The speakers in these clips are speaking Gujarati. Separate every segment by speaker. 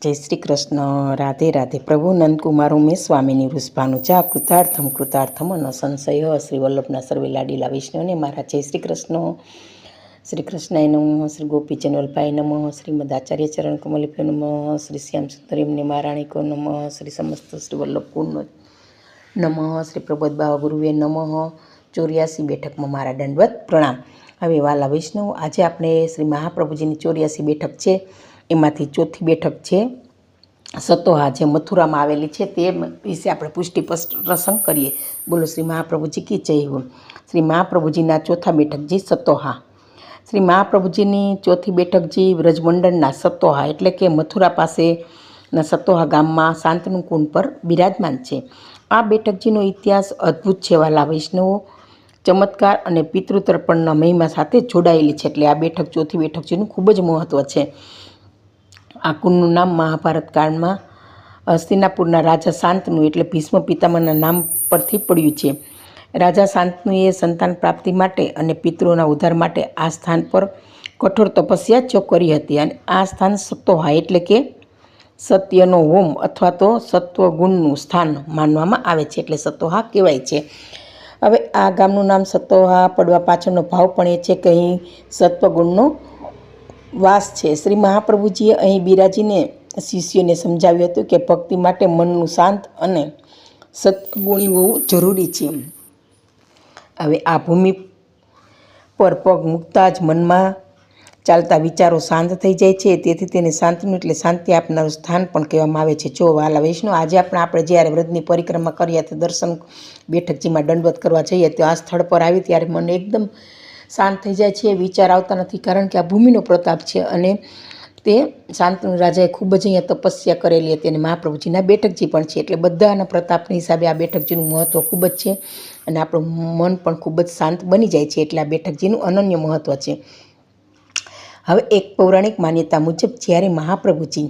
Speaker 1: જય શ્રી કૃષ્ણ. રાધે રાધે. પ્રભુ નંદકુમાર ઉમેશ સ્વામીની વૃષભાનુજા કૃતાર્થમ કૃતાર્થમ ન સંશય. શ્રી વલ્લભના સર્વે લાડીલા વૈષ્ણવને મારા જય શ્રી કૃષ્ણ. શ્રી કૃષ્ણાય નમઃ. શ્રી ગોપીચંદ વલ્લભાય નમઃ. શ્રીમદ આચાર્ય ચરણ કમલિભ્યો નમઃ. શ્રી શ્યામ સુંદરીમને મહારાણીકો નમઃ. શ્રી સમસ્ત શ્રી વલ્લભ કુંડ નમઃ. શ્રી પ્રબોધ બાવા ગુરુવે નમઃ. 84 બેઠકમાં મારા દંડવત પ્રણામ. હવે વાલા વૈષ્ણવ, આજે આપણે શ્રી મહાપ્રભુજીની 84 બેઠક છે, એમાંથી ચોથી બેઠક છે સતોહા, જે મથુરામાં આવેલી છે. તે વિશે આપણે પુષ્ટિ પ્રસંગ કરીએ. બોલો શ્રી મહાપ્રભુજી કી જય હો. શ્રી મહાપ્રભુજીના ચોથા બેઠકજી સતોહા. શ્રી મહાપ્રભુજીની ચોથી બેઠકજી વ્રજમંડળના સતોહા એટલે કે મથુરા પાસેના સતોહા ગામમાં શાંતનુ કુંડ પર બિરાજમાન છે. આ બેઠકજીનો ઇતિહાસ અદ્ભુત છે વાલા વૈષ્ણવો. ચમત્કાર અને પિતૃતર્પણના મહિમા સાથે જોડાયેલી છે. એટલે આ બેઠક, ચોથી બેઠકજીનું ખૂબ જ મહત્ત્વ છે. આ કુંડનું નામ મહાભારત કાળમાં હસ્તિનાપુરના રાજા શાંતનુ એટલે ભીષ્મ પિતામહના નામ પરથી પડ્યું છે. રાજા શાંતનુએ સંતાન પ્રાપ્તિ માટે અને પિતૃઓના ઉદ્ધાર માટે આ સ્થાન પર કઠોર તપસ્યા કરી હતી. અને આ સ્થાન સતોહા એટલે કે સત્યનો હોમ અથવા તો સત્વગુણનું સ્થાન માનવામાં આવે છે, એટલે સતોહા કહેવાય છે. હવે આ ગામનું નામ સતોહા પડવા પાછળનો ભાવ પણ એ છે કે અહીં સત્વગુણનો વાસ છે. શ્રી મહાપ્રભુજીએ અહીં બિરાજીને શિષ્યોને સમજાવ્યું હતું કે ભક્તિ માટે મનનું શાંત અને સત્વગુણી હોવું જરૂરી છે. હવે આ ભૂમિ પર પગ મૂકતા જ મનમાં ચાલતા વિચારો શાંત થઈ જાય છે. તેથી તેને શાંતિનું એટલે શાંતિ આપનારું સ્થાન પણ કહેવામાં આવે છે. જો વાલા વૈષ્ણવ, આજે આપણે જ્યારે વ્રતની પરિક્રમા કરીએ તો દર્શન બેઠકજીમાં દંડવત કરવા જઈએ તો આ સ્થળ પર આવી ત્યારે મન એકદમ શાંત થઈ જાય છે. વિચાર આવતા નથી, કારણ કે આ ભૂમિનો પ્રતાપ છે. અને તે શાંતનુ રાજાએ ખૂબ જ અહીંયા તપસ્યા કરેલી હતી અને મહાપ્રભુજીના બેઠકજી પણ છે. એટલે બધાના પ્રતાપના હિસાબે આ બેઠકજીનું મહત્ત્વ ખૂબ જ છે અને આપણું મન પણ ખૂબ જ શાંત બની જાય છે. એટલે આ બેઠકજીનું અનન્ય મહત્ત્વ છે. હવે એક પૌરાણિક માન્યતા મુજબ જ્યારે મહાપ્રભુજી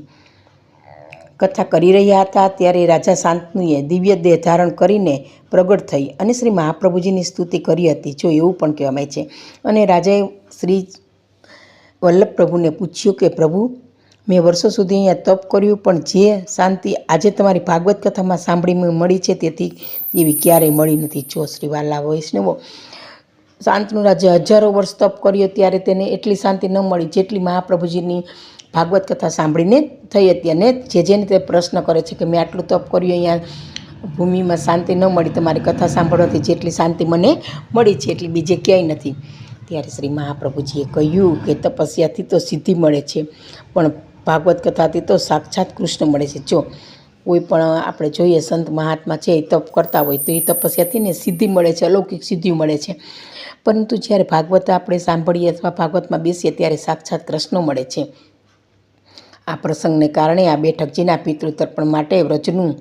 Speaker 1: કથા કરી રહ્યા હતા ત્યારે રાજા શાંતનુએ દિવ્ય દેહ ધારણ કરીને પ્રગટ થઈ અને શ્રી મહાપ્રભુજીની સ્તુતિ કરી હતી. જો એવું પણ કહેવામાં આવે છે. અને રાજાએ શ્રી વલ્લભ પ્રભુને પૂછ્યું કે પ્રભુ, મેં વર્ષો સુધી અહીંયા તપ કર્યું, પણ જે શાંતિ આજે તમારી ભાગવત કથામાં સાંભળી મળી છે તેવી ક્યારેય મળી નથી. જો શ્રી વાલા વૈષ્ણવો, શાંતનુ રાજ્ય હજારો વર્ષ તપ કર્યો ત્યારે તેને એટલી શાંતિ ન મળી જેટલી મહાપ્રભુજીની ભાગવત કથા સાંભળીને થઈ હતી. અને જેને તે પ્રશ્ન કરે છે કે મેં આટલું તપ કર્યું, અહીંયા ભૂમિમાં શાંતિ ન મળી, તમારી કથા સાંભળવાથી જેટલી શાંતિ મને મળી છે એટલી બીજે ક્યાંય નથી. ત્યારે શ્રી મહાપ્રભુજીએ કહ્યું કે તપસ્યાથી તો સિદ્ધિ મળે છે, પણ ભાગવત કથાથી તો સાક્ષાત કૃષ્ણ મળે છે. જો કોઈ પણ આપણે જોઈએ સંત મહાત્મા છે, એ તપ કરતા હોય તો એ તપસ્યાથી ને સિદ્ધિ મળે છે, અલૌકિક સિદ્ધિ મળે છે. પરંતુ જ્યારે ભાગવત આપણે સાંભળીએ અથવા ભાગવતમાં બેસીએ ત્યારે સાક્ષાત કૃષ્ણ મળે છે. આ પ્રસંગને કારણે આ બેઠકજીના પિતૃતર્પણ માટે વ્રજનું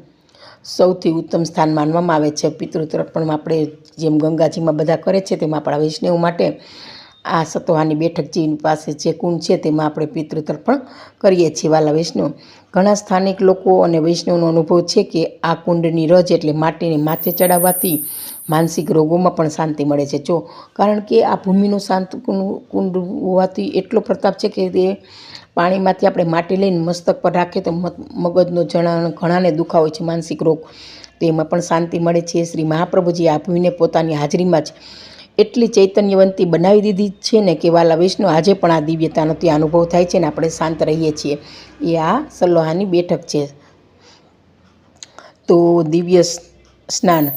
Speaker 1: સૌથી ઉત્તમ સ્થાન માનવામાં આવે છે. પિતૃતર્પણમાં આપણે જેમ ગંગાજીમાં બધા કરે છે, તેમાં આપણા વૈષ્ણવ માટે આ સતોહાની બેઠકજી પાસે જે કુંડ છે તેમાં આપણે પિતૃતર્પણ કરીએ છીએ. વાલા વૈષ્ણવ, ઘણા સ્થાનિક લોકો અને વૈષ્ણવનો અનુભવ છે કે આ કુંડની રજ એટલે માટીને માથે ચડાવવાથી માનસિક રોગોમાં પણ શાંતિ મળે છે. જો કારણ કે આ ભૂમિનો શાંત કુંડ હોવાથી એટલો પ્રતાપ છે કે તે પાણીમાંથી આપણે માટી લઈને મસ્તક પર રાખીએ તો મગજનો ઘણાને દુખાવો હોય છે, માનસિક રોગ, તો એમાં પણ શાંતિ મળે છે. શ્રી મહાપ્રભુજી આ ભૂમિને પોતાની હાજરીમાં જ એટલી ચૈતન્યવંતી બનાવી દીધી છે ને કે વાલા વૈષ્ણવ, આજે પણ આ દિવ્યતાનો ત્યાં અનુભવ થાય છે ને આપણે શાંત રહીએ છીએ. એ આ સલોહાની બેઠક છે. તો દિવ્ય સ્નાન,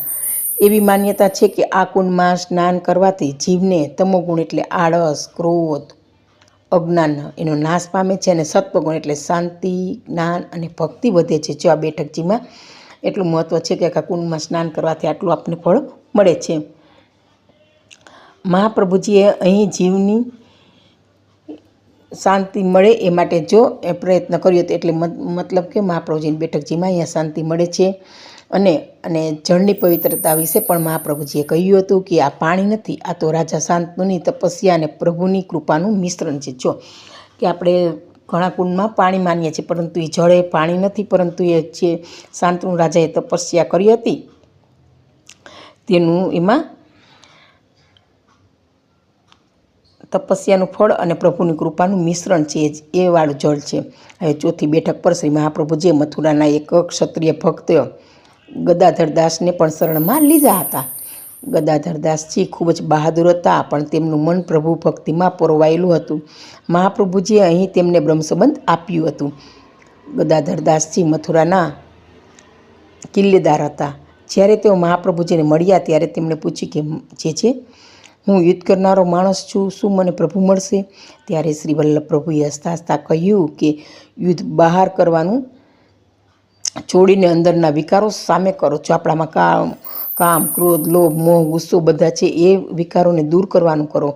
Speaker 1: એવી માન્યતા છે કે આ કુંડમાં સ્નાન કરવાથી જીવને તમોગુણ એટલે આળસ, ક્રોધ, અજ્ઞાન એનો નાશ પામે છે અને સત્વગુણ એટલે શાંતિ, જ્ઞાન અને ભક્તિ વધે છે. જો આ બેઠકજીમાં એટલું મહત્ત્વ છે કે આ કુંડમાં સ્નાન કરવાથી આટલું આપણને ફળ મળે છે. મહાપ્રભુજીએ અહીં જીવની શાંતિ મળે એ માટે જો એ પ્રયત્ન કર્યો હતો. એટલે મતલબ કે મહાપ્રભુજીની બેઠકજીમાં અહીંયા શાંતિ મળે છે. અને જળની પવિત્રતા વિશે પણ મહાપ્રભુજીએ કહ્યું હતું કે આ પાણી નથી, આ તો રાજા શાંતનુની તપસ્યા અને પ્રભુની કૃપાનું મિશ્રણ છે. જો કે આપણે ઘણા કુંડમાં પાણી માનીએ છીએ, પરંતુ એ જળ એ પાણી નથી, પરંતુ એ જે શાંતનુ રાજાએ તપસ્યા કરી હતી તેનું એમાં તપસ્યાનું ફળ અને પ્રભુની કૃપાનું મિશ્રણ છે, એ વાળું જળ છે. હવે ચોથી બેઠક પર શ્રી મહાપ્રભુજીએ મથુરાના એક ક્ષત્રિય ભક્ત ગદાધરદાસને પણ શરણમાં લીધા હતા. ગદાધરદાસજી ખૂબ જ બહાદુર હતા, પણ તેમનું મન પ્રભુ ભક્તિમાં પરોવાયેલું હતું. મહાપ્રભુજીએ અહીં તેમને બ્રહ્મસંબંધ આપ્યું હતું. ગદાધરદાસજી મથુરાના કિલ્લેદાર હતા. જ્યારે તેઓ મહાપ્રભુજીને મળ્યા ત્યારે તેમણે પૂછ્યું કે જે હું યુદ્ધ કરનારો માણસ છું, શું મને પ્રભુ મળશે? ત્યારે શ્રી વલ્લભ પ્રભુએ હસતા હસતા કહ્યું કે યુદ્ધ બહાર કરવાનું છોડીને અંદરના વિકારો સામે કરો છો. આપણામાં કામ, ક્રોધ, લોભ, મોહ, ગુસ્સો બધા છે, એ વિકારોને દૂર કરવાનું કરો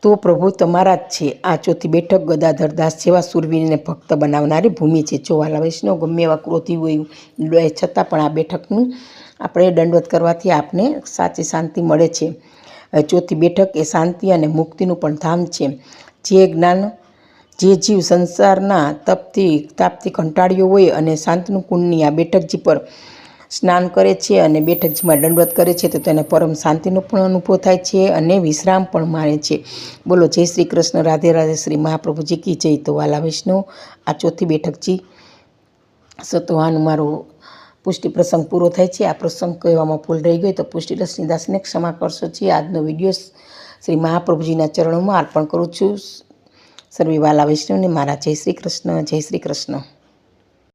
Speaker 1: તો પ્રભુ તમારા જ છે. આ ચોથી બેઠક ગદાધરદાસ જેવા સુરવીરને ભક્ત બનાવનારી ભૂમિ છે. જો વાલા વૈષ્ણવ ગમે એવા ક્રોધી હોય છતાં પણ આ બેઠકનું આપણે દંડવત કરવાથી આપને સાચી શાંતિ મળે છે. ચોથી બેઠક એ શાંતિ અને મુક્તિનું પણ ધામ છે. જે જીવ સંસારના તાપથી કંટાળ્યો હોય અને શાંતિનું કુંડની આ બેઠકજી પર સ્નાન કરે છે અને બેઠકજીમાં દંડવત કરે છે તો તેને પરમ શાંતિનો પણ અનુભવ થાય છે અને વિશ્રામ પણ માણે છે. બોલો જય શ્રી કૃષ્ણ, રાધે રાધે, શ્રી મહાપ્રભુજી કી જય. તો વાલા વૈષ્ણવ, આ ચોથી બેઠકજી સતોહાનું મારો પુષ્ટિ પ્રસંગ પૂરો થાય છે. આ પ્રસંગ કહેવામાં ભૂલ રહી ગઈ તો પુષ્ટિ રશ્મિદાસને ક્ષમા કરશો. આજનો વિડીયો શ્રી મહાપ્રભુજીના ચરણોમાં અર્પણ કરું છું. સર્વે વાલા વૈષ્ણવને મારા જય શ્રી કૃષ્ણ, જય શ્રી કૃષ્ણ.